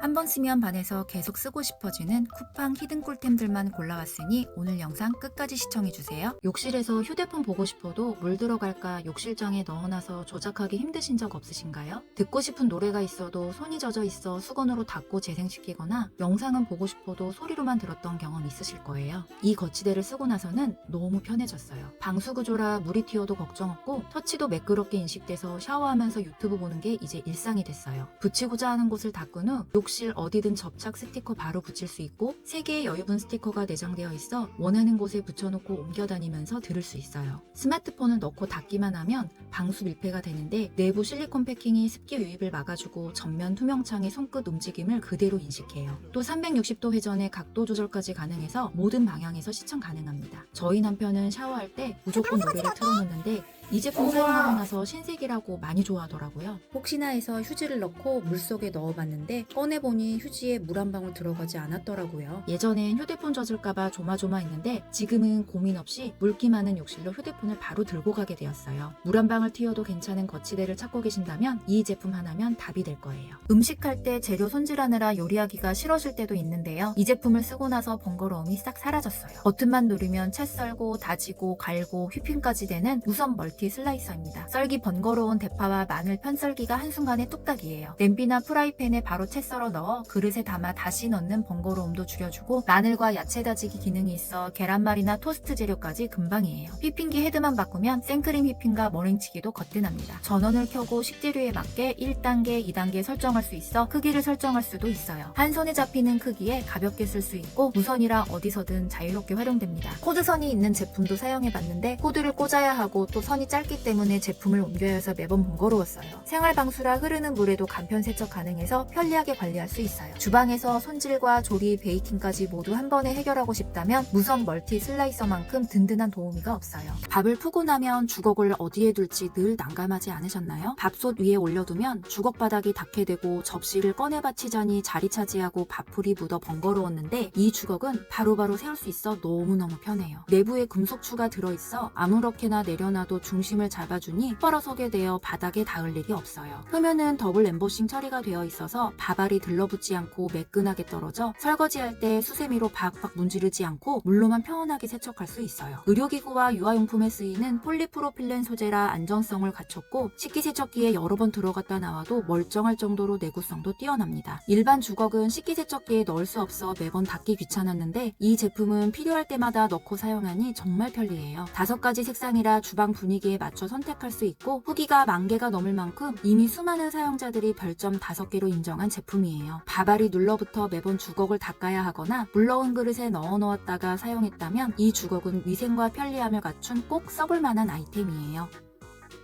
한 번 쓰면 반해서 계속 쓰고 싶어지는 쿠팡 히든 꿀템들만 골라왔으니 오늘 영상 끝까지 시청해주세요. 욕실에서 휴대폰 보고 싶어도 물 들어갈까 욕실장에 넣어놔서 조작하기 힘드신 적 없으신가요? 듣고 싶은 노래가 있어도 손이 젖어 있어 수건으로 닦고 재생시키거나 영상은 보고 싶어도 소리로만 들었던 경험 있으실 거예요. 이 거치대를 쓰고 나서는 너무 편해졌어요. 방수 구조라 물이 튀어도 걱정 없고 터치도 매끄럽게 인식돼서 샤워하면서 유튜브 보는 게 이제 일상이 됐어요. 붙이고자 하는 곳을 닦은 후 욕실 어디든 접착 스티커 바로 붙일 수 있고 3개의 여유분 스티커가 내장되어 있어 원하는 곳에 붙여놓고 옮겨 다니면서 들을 수 있어요. 스마트폰을 넣고 닫기만 하면 방수 밀폐가 되는데 내부 실리콘 패킹이 습기 유입을 막아주고 전면 투명창의 손끝 움직임을 그대로 인식해요. 또 360도 회전의 각도 조절까지 가능해서 모든 방향에서 시청 가능합니다. 저희 남편은 샤워할 때 무조건 노래를 틀어놓는데 이 제품 사용하고 나서 신세계라고 많이 좋아하더라고요. 혹시나 해서 휴지를 넣고 물속에 넣어봤는데 꺼내보니 휴지에 물 한 방울 들어가지 않았더라고요. 예전엔 휴대폰 젖을까봐 조마조마했는데 지금은 고민 없이 물기 많은 욕실로 휴대폰을 바로 들고 가게 되었어요. 물 한 방울 튀어도 괜찮은 거치대를 찾고 계신다면 이 제품 하나면 답이 될 거예요. 음식할 때 재료 손질하느라 요리하기가 싫어질 때도 있는데요. 이 제품을 쓰고 나서 번거로움이 싹 사라졌어요. 버튼만 누르면 채 썰고 다지고 갈고 휘핑까지 되는 무선 멀티 슬라이서입니다. 썰기 번거로운 대파와 마늘 편썰기가 한순간에 뚝딱이에요. 냄비나 프라이팬에 바로 채 썰어 넣어 그릇에 담아 다시 넣는 번거로움도 줄여주고 마늘과 야채 다지기 기능이 있어 계란말이나 토스트 재료까지 금방이에요. 휘핑기 헤드만 바꾸면 생크림 휘핑과 머랭치기도 거뜬합니다. 전원을 켜고 식재료에 맞게 1단계, 2단계 설정할 수 있어 크기를 설정할 수도 있어요. 한 손에 잡히는 크기에 가볍게 쓸 수 있고 무선이라 어디서든 자유롭게 활용됩니다. 코드선이 있는 제품도 사용해봤는데 코드를 꽂아야 하고 또 선이 짧기 때문에 제품을 옮겨야 해서 매번 번거로웠어요. 생활방수라 흐르는 물에도 간편 세척 가능해서 편리하게 관리할 수 있어요. 주방에서 손질과 조리, 베이킹까지 모두 한 번에 해결하고 싶다면 무선 멀티 슬라이서만큼 든든한 도우미가 없어요. 밥을 푸고 나면 주걱을 어디에 둘지 늘 난감하지 않으셨나요? 밥솥 위에 올려두면 주걱 바닥이 닿게 되고 접시를 꺼내 받치자니 자리 차지하고 밥풀이 묻어 번거로웠는데 이 주걱은 바로바로 세울 수 있어 너무너무 편해요. 내부에 금속추가 들어있어 아무렇게나 내려놔도 중심을 잡아주니 뻘어서게 되어 바닥에 닿을 일이 없어요. 표면은 더블 엠보싱 처리가 되어 있어서 밥알이 들러붙지 않고 매끈하게 떨어져 설거지할 때 수세미로 박박 문지르지 않고 물로만 편안하게 세척할 수 있어요. 의료기구와 유아용품에 쓰이는 폴리프로필렌 소재라 안전성을 갖췄고 식기세척기에 여러 번 들어갔다 나와도 멀쩡할 정도로 내구성도 뛰어납니다. 일반 주걱은 식기세척기에 넣을 수 없어 매번 닦기 귀찮았는데 이 제품은 필요할 때마다 넣고 사용하니 정말 편리해요. 5가지 색상이라 주방 분위기에 맞춰 선택할 수 있고 후기가 10,000개가 넘을 만큼 이미 수많은 사용자들이 별점 5개로 인정한 제품이에요. 밥알이 눌러붙어 매번 주걱을 닦아야 하거나 물넣은 그릇에 넣어 놓았다가 사용했다면 이 주걱은 위생과 편리함을 갖춘 꼭 써볼 만한 아이템이에요.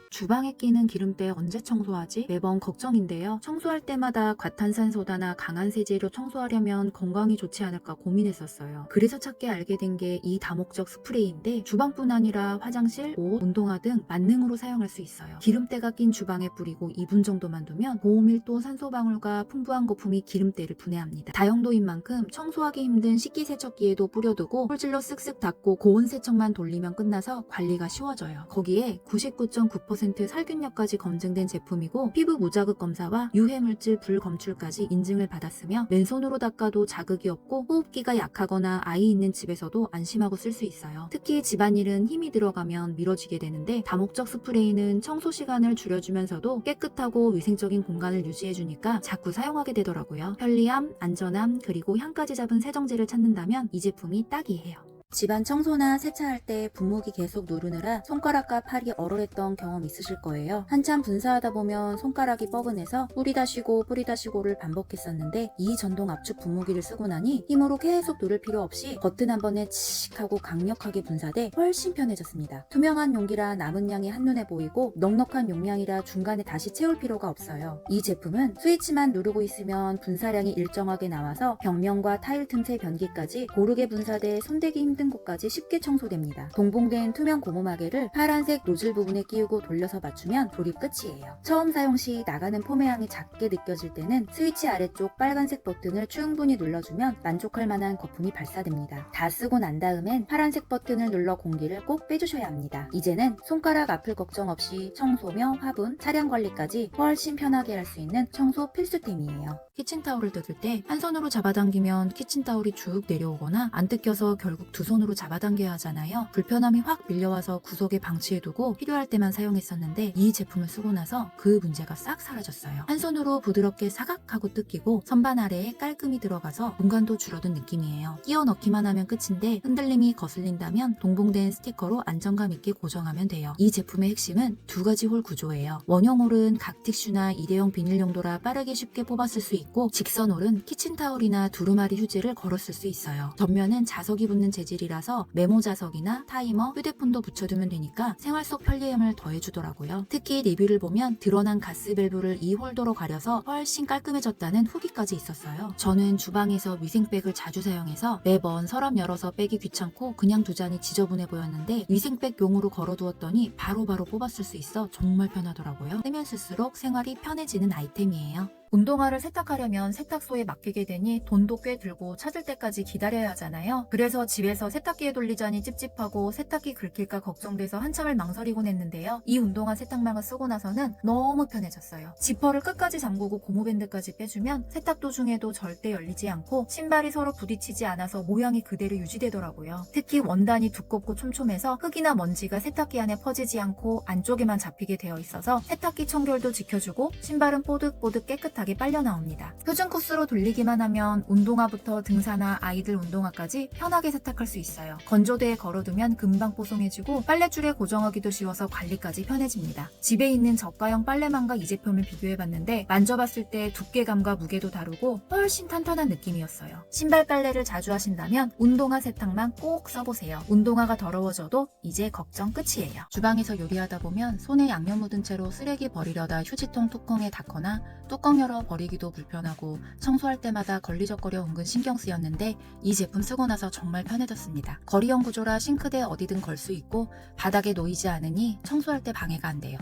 주방에 끼는 기름때 언제 청소하지? 매번 걱정인데요. 청소할 때마다 과탄산소다나 강한 세제로 청소하려면 건강이 좋지 않을까 고민했었어요. 그래서 찾게 알게 된 게 이 다목적 스프레이인데 주방뿐 아니라 화장실, 옷, 운동화 등 만능으로 사용할 수 있어요. 기름때가 낀 주방에 뿌리고 2분 정도만 두면 고밀도 산소방울과 풍부한 거품이 기름때를 분해합니다. 다용도인 만큼 청소하기 힘든 식기세척기에도 뿌려두고 홀질로 쓱쓱 닦고 고온 세척만 돌리면 끝나서 관리가 쉬워져요. 거기에 99.9% 살균력까지 검증된 제품이고 피부 무자극 검사와 유해물질 불검출까지 인증을 받았으며 맨손으로 닦아도 자극이 없고 호흡기가 약하거나 아이 있는 집에서도 안심하고 쓸 수 있어요. 특히 집안일은 힘이 들어가면 미뤄지게 되는데 다목적 스프레이는 청소 시간을 줄여주면서도 깨끗하고 위생적인 공간을 유지해주니까 자꾸 사용하게 되더라고요. 편리함, 안전함, 그리고 향까지 잡은 세정제를 찾는다면 이 제품이 딱이에요. 집안 청소나 세차할 때 분무기 계속 누르느라 손가락과 팔이 얼얼했던 경험 있으실 거예요. 한참 분사하다 보면 손가락이 뻐근해서 뿌리다 쉬고 뿌리다 쉬고를 반복했었는데 이 전동 압축 분무기를 쓰고 나니 힘으로 계속 누를 필요 없이 버튼 한 번에 칙 하고 강력하게 분사돼 훨씬 편해졌습니다. 투명한 용기라 남은 양이 한눈에 보이고 넉넉한 용량이라 중간에 다시 채울 필요가 없어요. 이 제품은 스위치만 누르고 있으면 분사량이 일정하게 나와서 벽면과 타일 틈새 변기까지 고르게 분사돼 손대기 힘든 힘든 곳까지 쉽게 청소됩니다. 동봉된 투명 고무마개를 파란색 노즐 부분에 끼우고 돌려서 맞추면 조립 끝이에요. 처음 사용 시 나가는 폼의 양이 작게 느껴질 때는 스위치 아래쪽 빨간색 버튼을 충분히 눌러주면 만족할 만한 거품이 발사됩니다. 다 쓰고 난 다음엔 파란색 버튼을 눌러 공기를 꼭 빼주셔야 합니다. 이제는 손가락 아플 걱정 없이 청소며 화분, 차량 관리까지 훨씬 편하게 할 수 있는 청소 필수템이에요. 키친타올을 뜯을 때 한 손으로 잡아당기면 키친타올이 쭉 내려오거나 안 뜯겨서 결국 두 손으로 잡아당겨야 하잖아요. 불편함이 확 밀려와서 구석에 방치해두고 필요할 때만 사용했었는데 이 제품을 쓰고 나서 그 문제가 싹 사라졌어요. 한 손으로 부드럽게 사각하고 뜯기고 선반 아래에 깔끔히 들어가서 공간도 줄어든 느낌이에요. 끼워 넣기만 하면 끝인데 흔들림이 거슬린다면 동봉된 스티커로 안정감 있게 고정하면 돼요. 이 제품의 핵심은 두 가지 홀 구조예요. 원형 홀은 각 티슈나 일회용 비닐 용도라 빠르게 쉽게 뽑았을 수 있고, 직선 홀은 키친타올이나 두루마리 휴지를 걸어 쓸 수 있어요. 전면은 자석이 붙는 재질이라서 메모 자석이나 타이머, 휴대폰도 붙여두면 되니까 생활 속 편리함을 더해주더라고요. 특히 리뷰를 보면 드러난 가스 밸브를 이 홀더로 가려서 훨씬 깔끔해졌다는 후기까지 있었어요. 저는 주방에서 위생백을 자주 사용해서 매번 서랍 열어서 빼기 귀찮고 그냥 두자니 지저분해 보였는데 위생백용으로 걸어두었더니 바로바로 뽑아 쓸 수 있어 정말 편하더라고요. 쓰면 쓸수록 생활이 편해지는 아이템이에요. 운동화를 세탁하려면 세탁소에 맡기게 되니 돈도 꽤 들고 찾을 때까지 기다려야 하잖아요. 그래서 집에서 세탁기에 돌리자니 찝찝하고 세탁기 긁힐까 걱정돼서 한참을 망설이곤 했는데요. 이 운동화 세탁망을 쓰고 나서는 너무 편해졌어요. 지퍼를 끝까지 잠그고 고무밴드까지 빼주면 세탁 도중에도 절대 열리지 않고 신발이 서로 부딪히지 않아서 모양이 그대로 유지되더라고요. 특히 원단이 두껍고 촘촘해서 흙이나 먼지가 세탁기 안에 퍼지지 않고 안쪽에만 잡히게 되어 있어서 세탁기 청결도 지켜주고 신발은 뽀득뽀득 깨끗하게 빨려 나옵니다. 표준 코스로 돌리기만 하면 운동화부터 등산화, 아이들 운동화까지 편하게 세탁할 수 있어요. 건조대에 걸어두면 금방 뽀송해지고 빨랫줄에 고정하기도 쉬워서 관리까지 편해집니다. 집에 있는 저가형 빨래망과 이 제품을 비교해봤는데 만져봤을 때 두께감과 무게도 다르고 훨씬 탄탄한 느낌이었어요. 신발 빨래를 자주 하신다면 운동화 세탁망 꼭 써보세요. 운동화가 더러워져도 이제 걱정 끝이에요. 주방에서 요리하다 보면 손에 양념 묻은 채로 쓰레기 버리려다 휴지통 뚜껑에 닿거나 뚜껑 열어 버리기도 불편하고 청소할 때마다 걸리적거려 은근 신경 쓰였는데 이 제품 쓰고 나서 정말 편해졌습니다. 거리형 구조라 싱크대 어디든 걸 수 있고 바닥에 놓이지 않으니 청소할 때 방해가 안 돼요.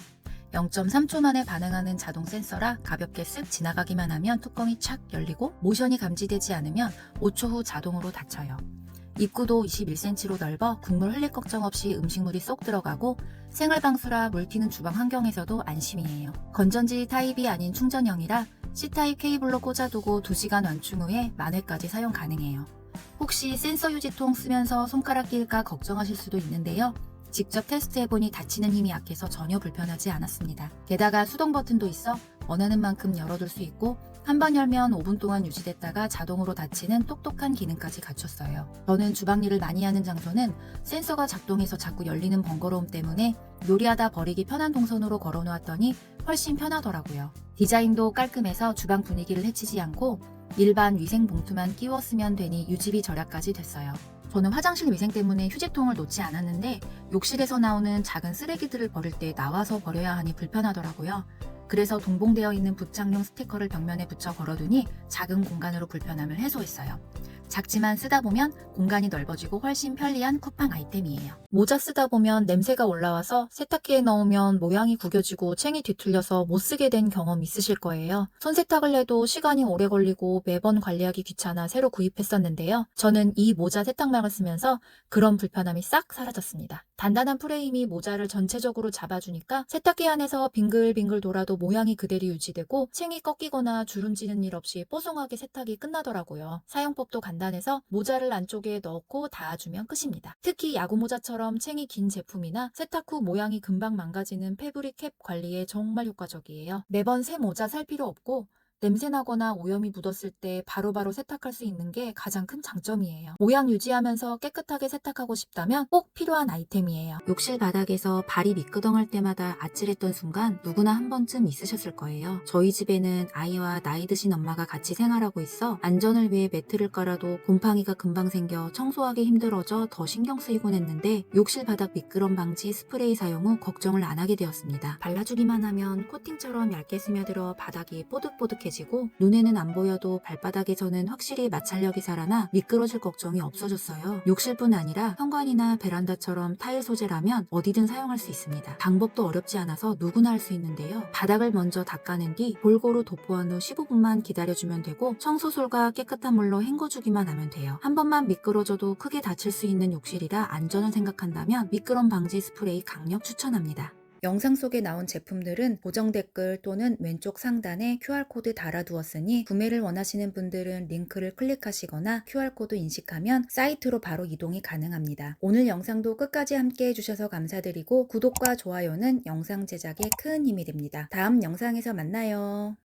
0.3초 만에 반응하는 자동 센서라 가볍게 쓱 지나가기만 하면 뚜껑이 착 열리고 모션이 감지되지 않으면 5초 후 자동으로 닫혀요. 입구도 21cm로 넓어 국물 흘릴 걱정 없이 음식물이 쏙 들어가고 생활방수라 물 튀는 주방 환경에서도 안심이에요. 건전지 타입이 아닌 충전형이라 C타입 케이블로 꽂아두고 2시간 완충 후에 만회까지 사용 가능해요. 혹시 센서 유지통 쓰면서 손가락 끼일까 걱정하실 수도 있는데요. 직접 테스트해보니 닫히는 힘이 약해서 전혀 불편하지 않았습니다. 게다가 수동 버튼도 있어 원하는 만큼 열어둘 수 있고 한 번 열면 5분 동안 유지됐다가 자동으로 닫히는 똑똑한 기능까지 갖췄어요. 저는 주방 일을 많이 하는 장소는 센서가 작동해서 자꾸 열리는 번거로움 때문에 요리하다 버리기 편한 동선으로 걸어놓았더니 훨씬 편하더라고요. 디자인도 깔끔해서 주방 분위기를 해치지 않고 일반 위생 봉투만 끼워 쓰면 되니 유지비 절약까지 됐어요. 저는 화장실 위생 때문에 휴지통을 놓지 않았는데 욕실에서 나오는 작은 쓰레기들을 버릴 때 나와서 버려야 하니 불편하더라고요. 그래서 동봉되어 있는 부착용 스티커를 벽면에 붙여 걸어두니 작은 공간으로 불편함을 해소했어요. 작지만 쓰다 보면 공간이 넓어지고 훨씬 편리한 쿠팡 아이템이에요. 모자 쓰다 보면 냄새가 올라와서 세탁기에 넣으면 모양이 구겨지고 챙이 뒤틀려서 못 쓰게 된 경험 있으실 거예요. 손세탁을 해도 시간이 오래 걸리고 매번 관리하기 귀찮아 새로 구입했었는데요. 저는 이 모자 세탁망을 쓰면서 그런 불편함이 싹 사라졌습니다. 단단한 프레임이 모자를 전체적으로 잡아주니까 세탁기 안에서 빙글빙글 돌아도 모양이 그대로 유지되고 챙이 꺾이거나 주름지는 일 없이 뽀송하게 세탁이 끝나더라고요. 사용법도 간단해서 모자를 안쪽에 넣고 닿아주면 끝입니다. 특히 야구 모자처럼 챙이 긴 제품이나 세탁 후 모양이 금방 망가지는 패브릭 캡 관리에 정말 효과적이에요. 매번 새 모자 살 필요 없고 냄새나거나 오염이 묻었을 때 바로바로 세탁할 수 있는 게 가장 큰 장점이에요. 모양 유지하면서 깨끗하게 세탁하고 싶다면 꼭 필요한 아이템이에요. 욕실 바닥에서 발이 미끄덩할 때마다 아찔했던 순간 누구나 한 번쯤 있으셨을 거예요. 저희 집에는 아이와 나이 드신 엄마가 같이 생활하고 있어 안전을 위해 매트를 깔아도 곰팡이가 금방 생겨 청소하기 힘들어져 더 신경 쓰이곤 했는데 욕실 바닥 미끄럼 방지 스프레이 사용 후 걱정을 안 하게 되었습니다. 발라주기만 하면 코팅처럼 얇게 스며들어 바닥이 뽀득뽀득해지고 깨끗해지고 눈에는 안 보여도 발바닥에서는 확실히 마찰력이 살아나 미끄러질 걱정이 없어졌어요. 욕실뿐 아니라 현관이나 베란다처럼 타일 소재라면 어디든 사용할 수 있습니다. 방법도 어렵지 않아서 누구나 할 수 있는데요. 바닥을 먼저 닦아낸 뒤 골고루 도포한 후 15분만 기다려주면 되고 청소솔과 깨끗한 물로 헹궈주기만 하면 돼요. 한 번만 미끄러져도 크게 다칠 수 있는 욕실이라 안전을 생각한다면 미끄럼 방지 스프레이 강력 추천합니다. 영상 속에 나온 제품들은 고정 댓글 또는 왼쪽 상단에 QR코드 달아두었으니 구매를 원하시는 분들은 링크를 클릭하시거나 QR코드 인식하면 사이트로 바로 이동이 가능합니다. 오늘 영상도 끝까지 함께 해주셔서 감사드리고 구독과 좋아요는 영상 제작에 큰 힘이 됩니다. 다음 영상에서 만나요.